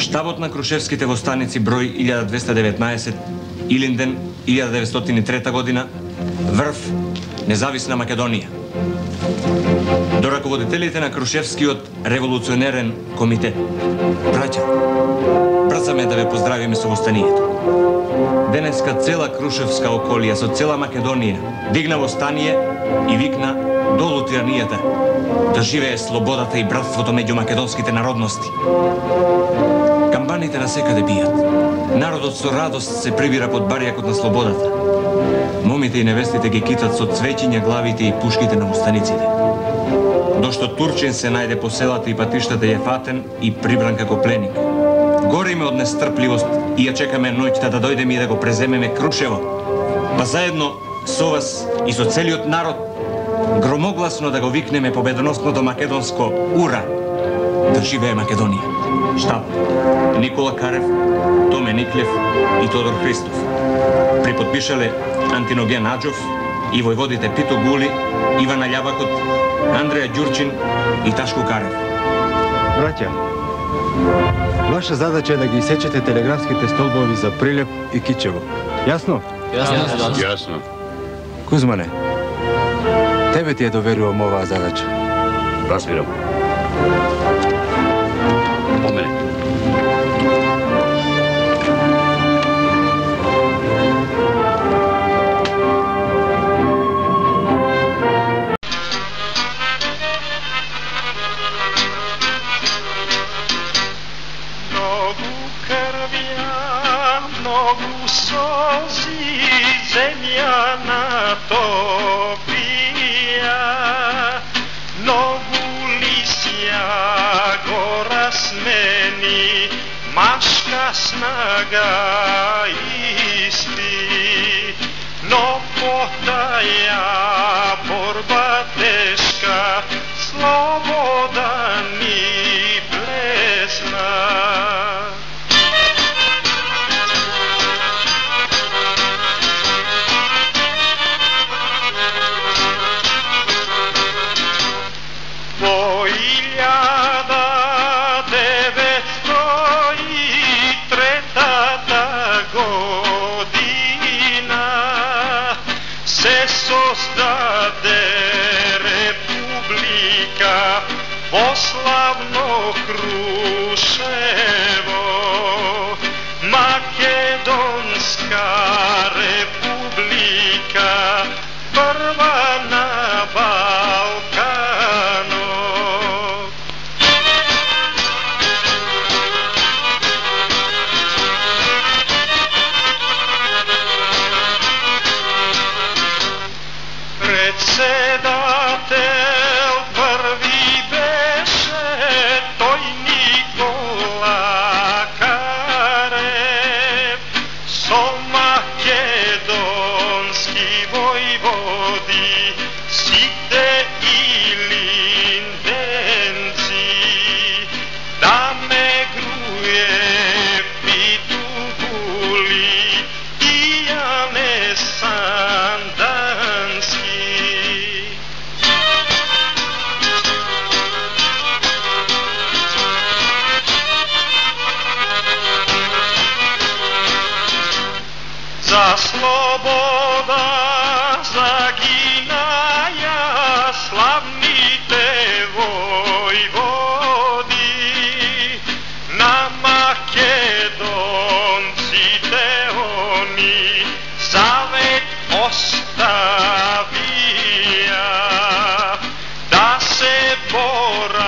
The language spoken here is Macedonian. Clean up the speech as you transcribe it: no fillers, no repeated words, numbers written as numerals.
Штабот на крушевските востаници број 1219, Илинден 1903 година, Врв, Независна Македонија. До раководителите на Крушевскиот револуционерен комитет. Браќа, брзаме да ве поздравиме со востанието. Денеска цела Крушевска околија со цела Македонија дигна востание и викна долу тиранијата, да живее слободата и братството меѓу македонските народности. Камбаните насекаде бијат. Народот со радост се прибира под барјакот на слободата. Момите и невестите ги китат со цвеќиња главите и пушките на востаниците. Дошто Турчин се најде по селата и патиштата е фатен и прибран како пленик. Гориме од нестрпливост и ја чекаме ноќта да дојдеме и да го преземеме Крушево. Па заедно со вас и со целиот народ громогласно да го викнеме победоносното македонско ура! Да живее Македонија! Штаб Никола Карев, Томе Никлев и Тодор Христов. Приподпишале Антиноген Аџов и војводите Пито Гули, Ивана Љабакот, Андреја Ѓурчин и Ташко Карев. Браќа, ваша задача е да ги исечете телеграфските столбови за Прилеп и Кичево. Јасно? Јасно. Кузмане, тебе ти ја доверувам оваа задача. Разбирам. Snaga isti, no potaja borba teška, sloboda ni blesna. Славно Крушево, Македонска република, прва на Балканот. Председател први за слобода загинаја славните војводи, на македонците они завет оставија, да се бора